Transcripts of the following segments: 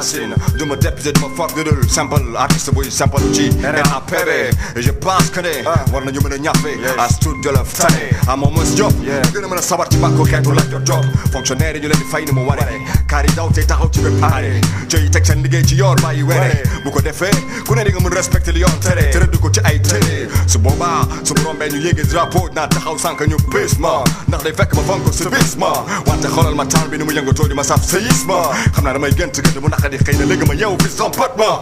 racines de me dépuser de ma fuck de simple artiste boy simple G RAPB et je pense que ne war nañu mën a ñafe à tout de la tane à mon mos job gën a mën a sabar ci bàkko kay du la job fonctionnaire ñu leen di fay ni mu waree kaar yi daw tey taxaw ci bépp pare ci teg seen liggéey ci yoon bàyyi were bu ko defee ku ne di nga mën respecter li yoon tere tërëdd ko ci ay tere su boobaa su mu rombee ñu yéegi drapeau naa taxaw sànq ñu bis ma ndax day fekk ma fonk sa bis ma wante xoolal ma taal bi ni mu yëngatoo di ma saf sayis ma xam naa damay gënt gënt bu naqadi xëy na léegi ma yeewu bis son pot ma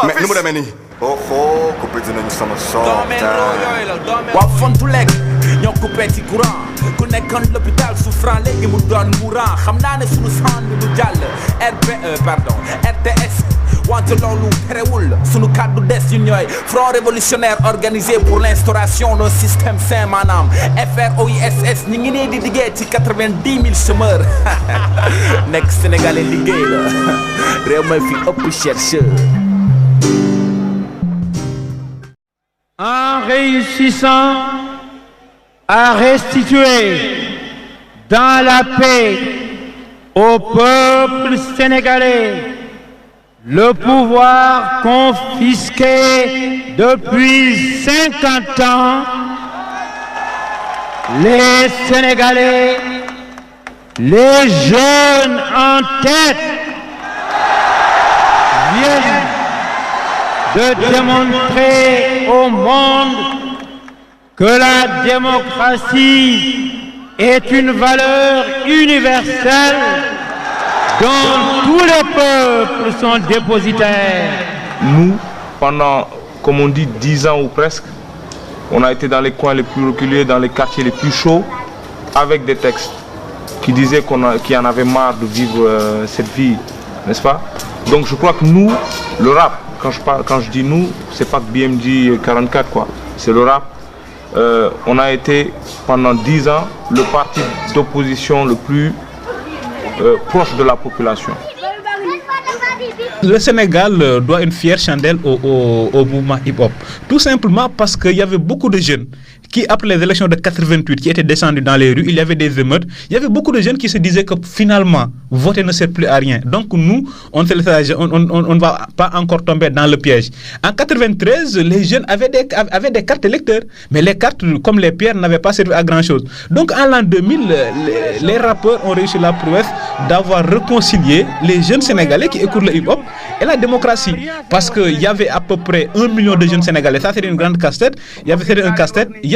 mais nu mu demee nii oh coupé dinañu sama soxna waa fontu lekk ñoo coupé ci courant ku nekkoon l'hôpital souffrant léegi mu doon mourant xam naa ne sunu sang bi du jàll RTS wante loolu terewul sunu kàddu des yu ñooy front révolutionnaire organisé pour l'instauration d'un système sain maanaam FROISS ñi ngi nee di liggéey ci 90 000 chômeurs nekk sénégalais liggéey la réew mi fi ëpp chercheur. En réussissant à restituer dans la paix au peuple sénégalais le pouvoir confisqué depuis 50 ans, les Sénégalais, les jeunes en tête, viennent de démontrer au monde que la démocratie est une valeur universelle dont tous les peuples sont dépositaires. Nous, pendant, comme on dit, 10 ans ou presque, on a été dans les coins les plus reculés, dans les quartiers les plus chauds, avec des textes qui disaient qu'il y en avait marre de vivre cette vie, n'est-ce pas? Donc je crois que nous, le rap, quand je dis nous, c'est pas que BMG 44 quoi, c'est le rap. On a été pendant 10 ans le parti d'opposition le plus proche de la population. Le Sénégal doit une fière chandelle au mouvement hip-hop. Tout simplement parce qu'il y avait beaucoup de jeunes qui, après les élections de 88, qui étaient descendus dans les rues, il y avait des émeutes. Il y avait beaucoup de jeunes qui se disaient que finalement, voter ne sert plus à rien. Donc nous, on ne va pas encore tomber dans le piège. En 93, les jeunes avaient des cartes électeurs, mais les cartes, comme les pierres, n'avaient pas servi à grand-chose. Donc en l'an 2000, les rappeurs ont réussi la prouesse d'avoir réconcilié les jeunes Sénégalais qui écoutent le hip-hop et la démocratie. Parce qu'il y avait à peu près 1 million de jeunes Sénégalais. Ça, c'était une grande casse-tête. Il y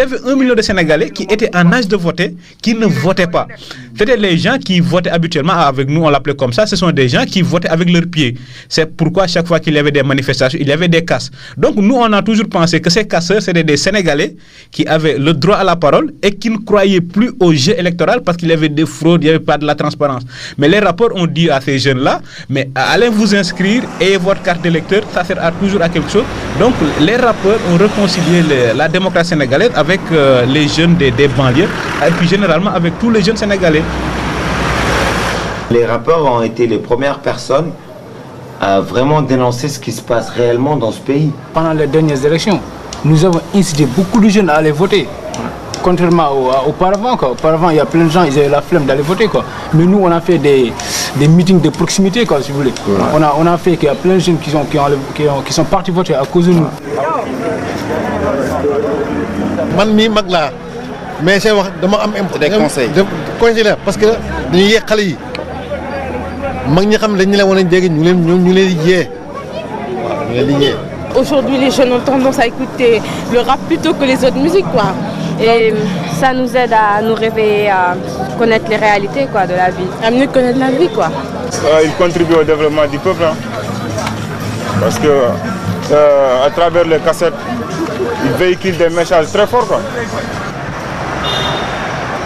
avait 1 million de Sénégalais qui étaient en âge de voter, qui ne votaient pas. C'était les gens qui votaient habituellement, avec nous on l'appelait comme ça, ce sont des gens qui votaient avec leurs pieds. C'est pourquoi chaque fois qu'il y avait des manifestations, il y avait des casses. Donc nous on a toujours pensé que ces casseurs, c'était des Sénégalais qui avaient le droit à la parole et qui ne croyaient plus au jeu électoral parce qu'il y avait des fraudes, il n'y avait pas de la transparence. Mais les rapports ont dit à ces jeunes-là, mais allez vous inscrire, ayez votre carte d'électeur, ça sert toujours à quelque chose. Donc les rappeurs ont réconcilié la démocratie sénégalaise avec les jeunes des banlieues et puis généralement avec tous les jeunes Sénégalais. Les rappeurs ont été les premières personnes à vraiment dénoncer ce qui se passe réellement dans ce pays. Pendant les dernières élections, nous avons incité beaucoup de jeunes à aller voter. Contrairement auparavant, quoi. Auparavant, il y a plein de gens, ils avaient la flemme d'aller voter, quoi. Mais nous, on a fait des meetings de proximité, quoi, si vous voulez. Ouais. On a fait qu'il y a plein de jeunes qui sont partis voter à cause de nous. Mais c'est des conseils. Conseils parce que aujourd'hui, les jeunes ont tendance à écouter le rap plutôt que les autres musiques, quoi. Et ça nous aide à nous réveiller, à connaître les réalités, quoi, de la vie, à mieux connaître la vie, quoi. Il contribue au développement du peuple, hein. Parce que à travers les cassettes, il véhicule des messages très forts, quoi.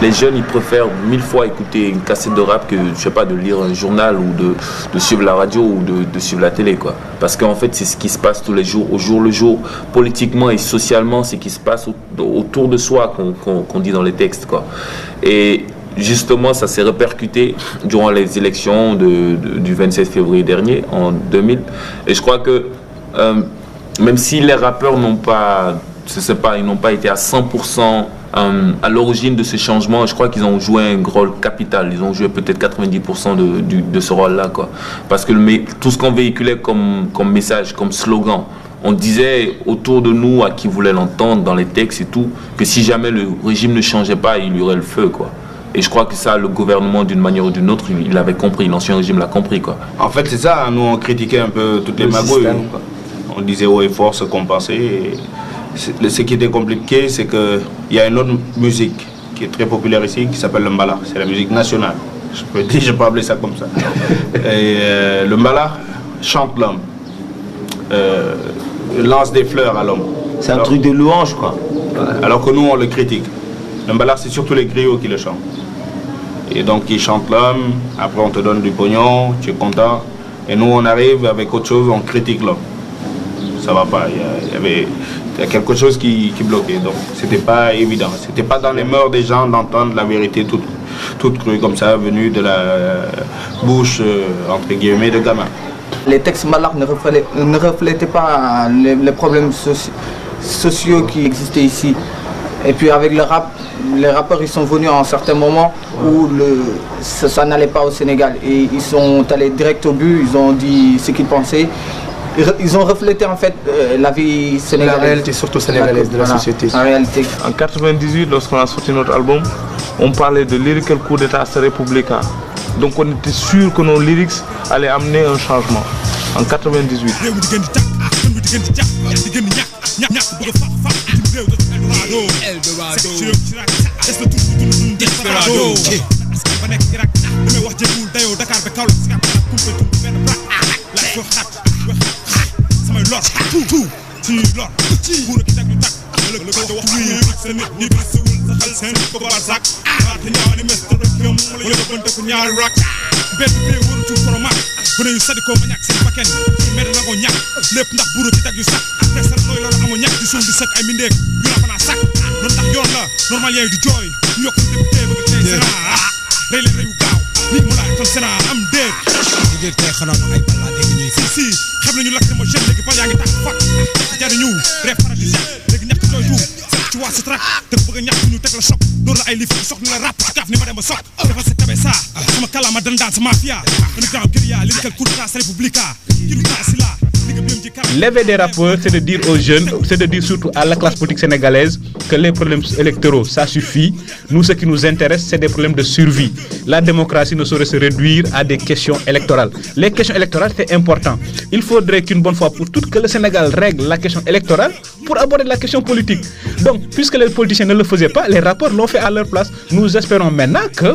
Les jeunes, ils préfèrent 1000 fois écouter une cassette de rap que, je sais pas, de lire un journal ou de suivre la radio ou de suivre la télé, quoi. Parce qu'en fait, c'est ce qui se passe tous les jours, au jour le jour, politiquement et socialement, c'est ce qui se passe autour de soi qu'on dit dans les textes, quoi. Et justement, ça s'est répercuté durant les élections du 27 février dernier, en 2000. Et je crois que, même si les rappeurs n'ont pas, ils n'ont pas été à 100% à l'origine de ce changement, je crois qu'ils ont joué un rôle capital. Ils ont joué peut-être 90% de ce rôle-là, quoi. Parce que tout ce qu'on véhiculait comme message, comme slogan, on disait autour de nous, à qui voulait l'entendre, dans les textes et tout, que si jamais le régime ne changeait pas, il y aurait le feu, quoi. Et je crois que ça, le gouvernement, d'une manière ou d'une autre, il l'avait compris, l'ancien régime l'a compris, quoi. En fait, c'est ça, nous on critiquait un peu toutes les magouilles. On disait haut et fort ce qu'on pensait. Et ce qui était compliqué, c'est qu'il y a une autre musique qui est très populaire ici, qui s'appelle le mbala. C'est la musique nationale. Je peux appeler ça comme ça. Et le mbala chante l'homme, lance des fleurs à l'homme. C'est un truc de louange, quoi. Alors que nous, on le critique. Le mbala, c'est surtout les griots qui le chantent. Et donc, ils chantent l'homme, après on te donne du pognon, tu es content. Et nous, on arrive avec autre chose, on critique l'homme. Ça va pas, il y a quelque chose qui bloquait, donc c'était pas évident. C'était pas dans les mœurs des gens d'entendre la vérité toute crue comme ça, venue de la bouche, entre guillemets, de gamin. Les textes malak ne reflétaient pas les problèmes sociaux qui existaient ici. Et puis avec le rap, les rappeurs ils sont venus à un certain moment où ça n'allait pas au Sénégal. Et ils sont allés direct au but, ils ont dit ce qu'ils pensaient. Ils ont reflété en fait la vie sénégalaise. La réalité surtout sénégalaise de la société. En réalité. En 98, lorsqu'on a sorti notre album, on parlait de lyrical coup d'état républicain. Donc on était sûr que nos lyrics allaient amener un changement. En 98. L'éveil des rappeurs, c'est de dire aux jeunes, c'est de dire surtout à la classe politique sénégalaise que les problèmes électoraux, ça suffit. Nous, ce qui nous intéresse, c'est des problèmes de survie. La démocratie ne saurait se réduire à des questions électorales. Les questions électorales, c'est important. Il faudrait qu'une bonne fois pour toutes, que le Sénégal règle la question électorale pour aborder la question politique. Donc, puisque les politiciens ne le faisaient pas, les rappeurs l'ont fait à leur place. Nous espérons maintenant que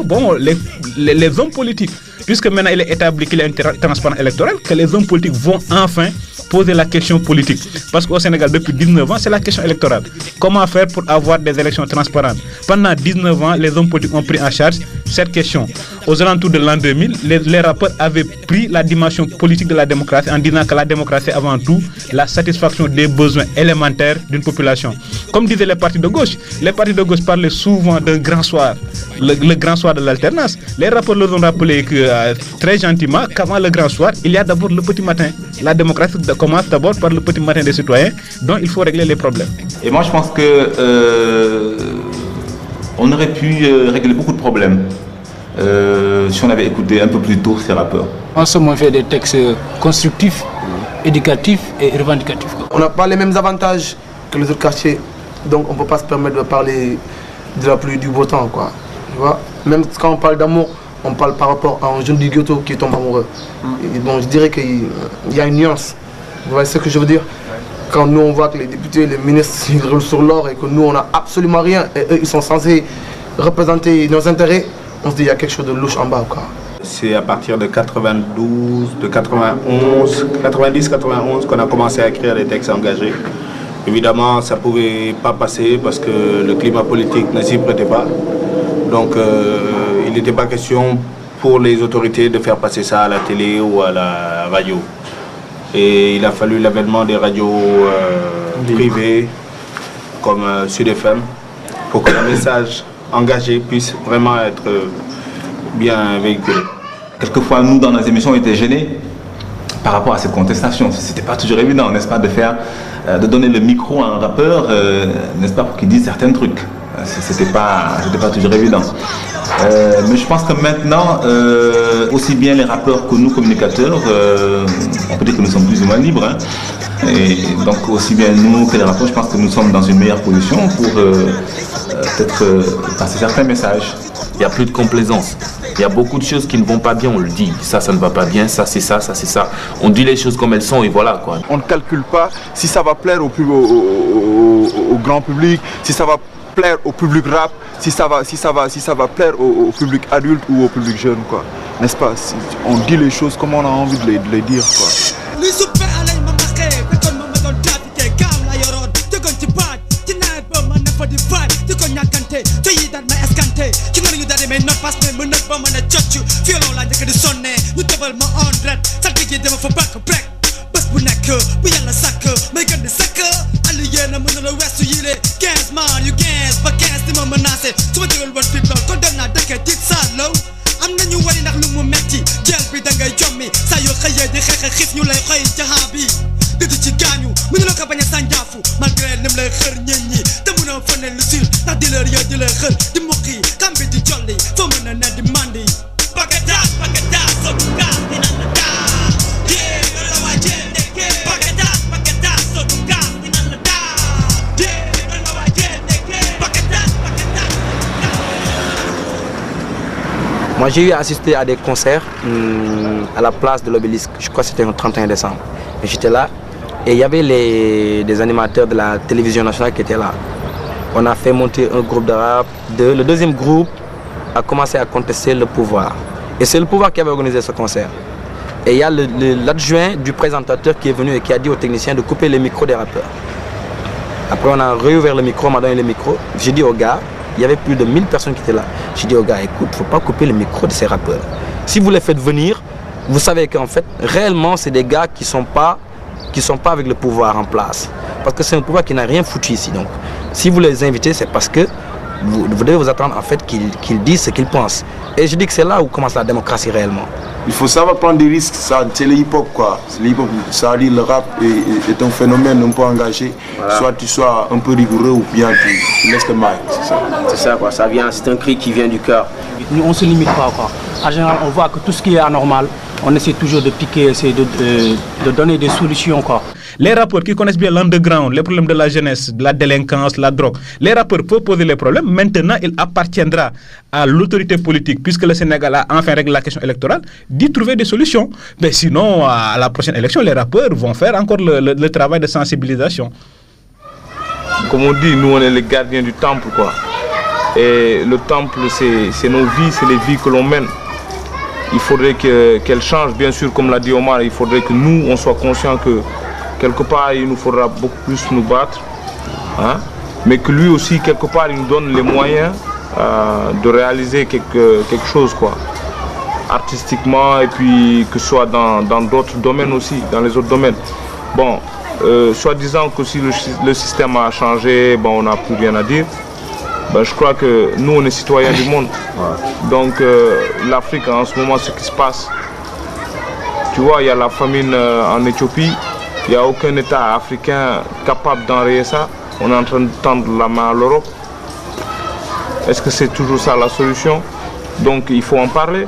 les hommes politiques, puisque maintenant il est établi qu'il y a une transparence électorale, que les hommes politiques vont enfin poser la question politique. Parce qu'au Sénégal, depuis 19 ans, c'est la question électorale. Comment faire pour avoir des élections transparentes? Pendant 19 ans, les hommes politiques ont pris en charge cette question. Aux alentours de l'an 2000, les rappeurs avaient pris la dimension politique de la démocratie en disant que la démocratie est avant tout la satisfaction des besoins élémentaires d'une population. Comme disaient les partis de gauche parlaient souvent d'un grand soir, le grand soir de l'alternance. Les rappeurs leur ont rappelé que, très gentiment, qu'avant le grand soir, il y a d'abord le petit matin. La démocratie commence d'abord par le petit matin des citoyens, dont il faut régler les problèmes. Et moi je pense que on aurait pu régler beaucoup de problèmes si on avait écouté un peu plus tôt ces rappeurs. En somme, on fait des textes constructifs, éducatifs et revendicatifs. On n'a pas les mêmes avantages que les autres quartiers, donc on ne peut pas se permettre de parler de la pluie du beau temps, quoi. Tu vois? Même quand on parle d'amour, on parle par rapport à un jeune du ghetto qui tombe amoureux. Et donc je dirais qu'il y a une nuance. Vous voyez ce que je veux dire? Quand nous on voit que les députés, les ministres ils roulent sur l'or et que nous on n'a absolument rien et eux ils sont censés représenter nos intérêts, on se dit qu'il y a quelque chose de louche en bas, quoi. C'est à partir de 92, de 91, 90-91 qu'on a commencé à écrire des textes engagés. Évidemment, ça ne pouvait pas passer parce que le climat politique ne s'y prêtait pas. Donc, il n'était pas question pour les autorités de faire passer ça à la télé ou à la radio. Et il a fallu l'avènement des radios privées comme Sud FM pour que le message engagé puisse vraiment être bien véhiculé. Quelquefois, nous, dans nos émissions, on était gênés par rapport à cette contestation. Ce n'était pas toujours évident, n'est-ce pas, de donner le micro à un rappeur, n'est-ce pas, pour qu'il dise certains trucs. C'était pas toujours évident. Mais je pense que maintenant, aussi bien les rappeurs que nous, communicateurs, on peut dire que nous sommes plus ou moins libres. Hein. Et donc aussi bien nous que les rappeurs, je pense que nous sommes dans une meilleure position pour peut-être passer certains messages. Il n'y a plus de complaisance. Il y a beaucoup de choses qui ne vont pas bien, on le dit. Ça ne va pas bien, ça c'est ça, ça c'est ça. On dit les choses comme elles sont et voilà quoi. On ne calcule pas si ça va plaire au grand public, si ça va plaire au public rap, si ça va plaire au public adulte ou au public jeune quoi. N'est-ce pas? On dit les choses comme on a envie de les dire quoi. am nañu wari ndax lu mu metti jël bi da ngay jommi saa yoo xëyee di xeex xiif ñu lay xëy jaxaabi dëdd ci gaañu mënuloo ko bañ a sànjaafu malgré nim lay xër ñeñ ñi te mënoo fane lu sil ndax di leer yee di lay xër di muqi kam bi di jolli foo mën a ne di mandi bagadaas so du gaas dina la daa yee loolu la waa jee nekkee bagadaas so du gaas dina la daa yee loolu la waa jee nekkee bagadaas Moi j'ai eu à assister à des concerts à la place de l'Obélisque, je crois que c'était le 31 décembre. J'étais là et il y avait des animateurs de la télévision nationale qui étaient là. On a fait monter un groupe de rap. Le deuxième groupe a commencé à contester le pouvoir. Et c'est le pouvoir qui avait organisé ce concert. Et il y a l'adjoint du présentateur qui est venu et qui a dit aux techniciens de couper les micros des rappeurs. Après on a réouvert le micro, on m'a donné le micro. J'ai dit aux gars, il y avait plus de 1000 personnes qui étaient là. J'ai dit aux gars, écoute, il ne faut pas couper le micro de ces rappeurs. Si vous les faites venir, vous savez qu'en fait, réellement, c'est des gars qui sont pas avec le pouvoir en place. Parce que c'est un pouvoir qui n'a rien foutu ici. Donc, si vous les invitez, c'est parce que vous devez vous attendre en fait qu'ils disent ce qu'ils pensent. Et je dis que c'est là où commence la démocratie réellement. Il faut savoir prendre des risques, c'est le hip-hop quoi. Le hip-hop, ça dit le rap est un phénomène un peu engagé. Voilà. Soit tu sois un peu rigoureux ou bien tu laisses le mic, c'est ça. C'est ça quoi, c'est un cri qui vient du cœur. Nous on ne se limite pas quoi. En général on voit que tout ce qui est anormal, on essaie toujours de piquer, essayer de donner des solutions quoi. Les rappeurs qui connaissent bien l'underground, les problèmes de la jeunesse, de la délinquance, la drogue, les rappeurs peuvent poser les problèmes. Maintenant, il appartiendra à l'autorité politique, puisque le Sénégal a enfin réglé la question électorale, d'y trouver des solutions. Mais sinon, à la prochaine élection, les rappeurs vont faire encore le travail de sensibilisation. Comme on dit, nous on est les gardiens du temple quoi. Et le temple, c'est nos vies, c'est les vies que l'on mène. Il faudrait qu'elles changent, bien sûr, comme l'a dit Omar, il faudrait que nous, on soit conscients que quelque part, il nous faudra beaucoup plus nous battre, hein? Mais que lui aussi, quelque part, il nous donne les moyens de réaliser quelque chose, quoi, artistiquement, et puis que ce soit dans d'autres domaines aussi, dans les autres domaines. Bon, soi-disant que si le système a changé, bon, on n'a plus rien à dire. Ben, je crois que nous, on est citoyens du monde. Donc, l'Afrique, en ce moment, ce qui se passe, tu vois, il y a la famine en Éthiopie. Il n'y a aucun État africain capable d'enrayer ça. On est en train de tendre la main à l'Europe. Est-ce que c'est toujours ça la solution? Donc il faut en parler.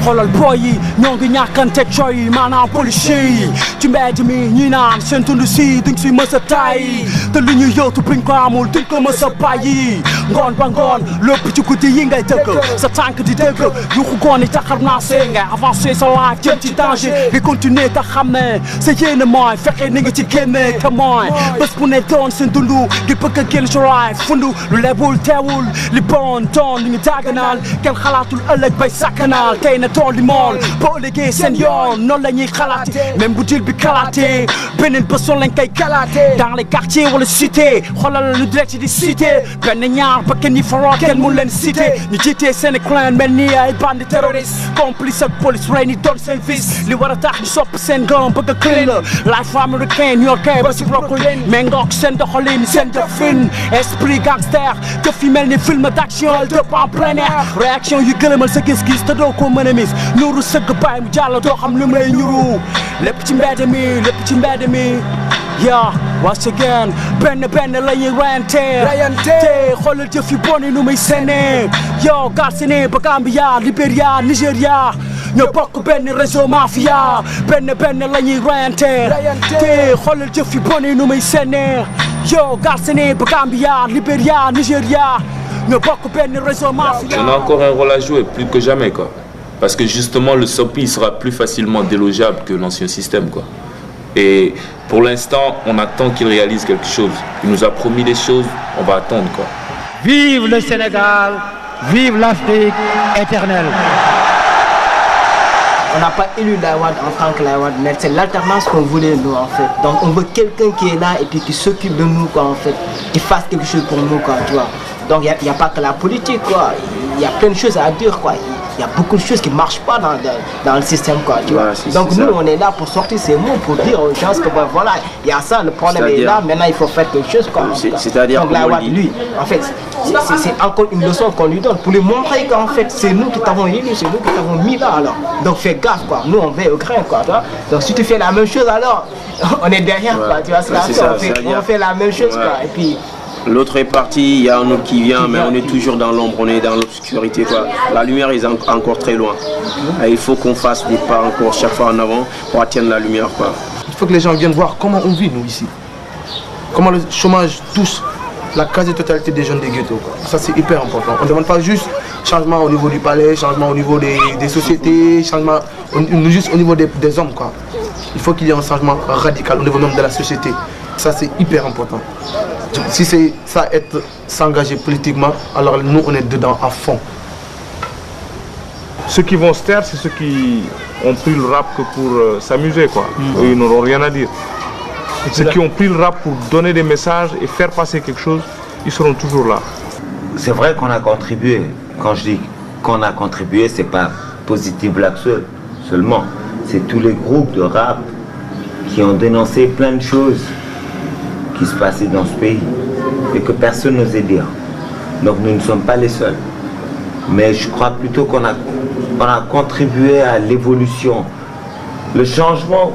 xoolal boy yi ñoo ngi ñàkkante coy maanaam policier yi ci mbedd mi ñi naan seen tund si duñ si mës a tay te lu ñu yóotu buñ ko amul duñ ko mës a bàyyi ngoon ba ngoon lépp ci guddi yi ngay dëgg sa tànk di dëgg yuxu goon yi taxar naa see ngay avancé sa life jëm ci danger di continuer te xam ne sa yéene mooy fexe ni nga ci génne te mooy bés bu ne doon seen dundu ngir bëgg a génn ci life fundu lu lebul teewul li bon doon li ñu daganal kenn xalaatul ëllëg bay sakkanal tey na tool di mool boo liggéey seen yoon noonu la ñuy xalaate même bu dil bi kalaate beneen bësoon lañ koy kalaate dans les quartiers wala cité xoolal lu direct di cité benn ñaar ba kenn ñi faroot kenn mun leen cité ñu jiitee seen clan mel ni ay bandi terroriste complice ak police rey ni doon seen fils li war a tax ñu sopp seen gëm bëgg a clean la life américain New York ba si Brooklyn mais ngook seen doxalin seen defin esprit gangster jëf yi mel ni film d'action dëpp en plein air réaction yu gëlëmal sa gis-gis te doo ko mën a mis ñuru sëgg baay mu jàll doo xam lu may ñuru lépp ci mbedd mi yaa once again benn la ñuy reyante xoolal jëf yu bon yi nu muy sene yow Galsen ba Gambia Libéria Nigéria ñoo bokk benn réseau mafia benn la ñuy reyante xoolal jëf yu bon yi nu muy sene yow Galsen ba Gambia Libéria Nigéria ñoo bokk benn réseau mafia. On a encore un rôle à jouer, plus que jamais, quoi. Parce que justement, le SOPI sera plus facilement délogeable que l'ancien système, quoi. Et pour l'instant, on attend qu'il réalise quelque chose. Il nous a promis des choses, on va attendre, quoi. Vive le Sénégal, vive l'Afrique éternelle. On n'a pas élu Laïwad en tant que Laïwad, mais c'est l'alternance qu'on voulait nous en fait. Donc on veut quelqu'un qui est là et puis qui s'occupe de nous quoi en fait, qui fasse quelque chose pour nous quoi, tu vois. Donc il n'y a pas que la politique quoi, il y a plein de choses à dire quoi. Il y a beaucoup de choses qui ne marchent pas dans le système quoi, tu vois. Donc nous on est là pour sortir ces mots, pour dire aux gens que ben, voilà, il y a ça, le problème est là, maintenant il faut faire quelque chose quoi. C'est-à-dire donc Laïwad lui, en fait, c'est encore une leçon qu'on lui donne pour lui montrer qu'en fait c'est nous qui t'avons élu, c'est nous qui t'avons mis là alors. Donc fais gaffe quoi, nous on veille au grain quoi, tu vois. Donc si tu fais la même chose alors, on est derrière quoi, tu vois, on fait la même chose quoi, et puis... L'autre est parti, il y a un autre qui vient, mais on est toujours dans l'ombre, on est dans l'obscurité quoi. La lumière est encore très loin. Et il faut qu'on fasse des pas encore chaque fois en avant pour atteindre la lumière quoi. Il faut que les gens viennent voir comment on vit nous ici. Comment le chômage touche la quasi-totalité des jeunes des ghettos quoi. Ça c'est hyper important. On ne demande pas juste changement au niveau du palais, changement au niveau des sociétés, changement juste au niveau des hommes quoi. Il faut qu'il y ait un changement radical au niveau même de la société. Ça c'est hyper important. Si c'est ça être s'engager politiquement, alors nous on est dedans à fond. Ceux qui vont se taire, c'est ceux qui ont pris le rap que pour s'amuser quoi. Eux, ils n'auront rien à dire. Ceux qui ont pris le rap pour donner des messages et faire passer quelque chose, ils seront toujours là. C'est vrai qu'on a contribué. Quand je dis qu'on a contribué, c'est pas Positive Black Soul seulement. C'est tous les groupes de rap qui ont dénoncé plein de choses qui se passaient dans ce pays et que personne n'osait dire. Donc nous ne sommes pas les seuls. Mais je crois plutôt qu'on a contribué à l'évolution. Le changement,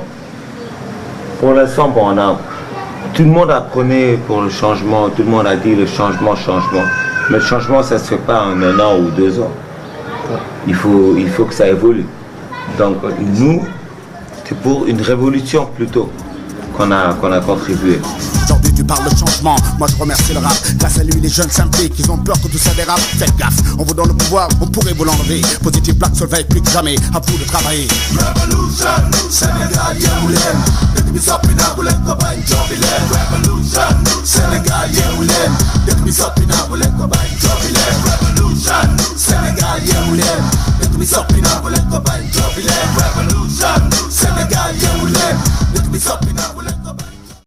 pour l'instant, bon, tout le monde apprenait pour le changement, tout le monde a dit le changement. Mais le changement, ça ne se fait pas en 1 an ou 2 ans. Il faut que ça évolue. Donc nous, c'est pour une révolution plutôt qu'on a contribué. Aujourd'hui tu parles de changement, moi je remercie le rap. Grâce à lui les jeunes s'impliquent, ils ont peur que tout ça dérape. Faites gaffe, on vous donne le pouvoir, on pourrait vous l'enlever. Positive Black Soul veille plus que jamais, à vous de travailler. Revolution, Sénégal, Yémoulen. Dès que Sapina voulait cobaye, Jobilen. Revolution, Sénégal, Yémoulen. Dès que Sapina voulait cobaye, Jobilen. Revolution, Sénégal, Yémoulen. Dès que Sapina voulait cobaye, Jobilen. Revolution, Sénégal, Yémoulen. Dès que Sapina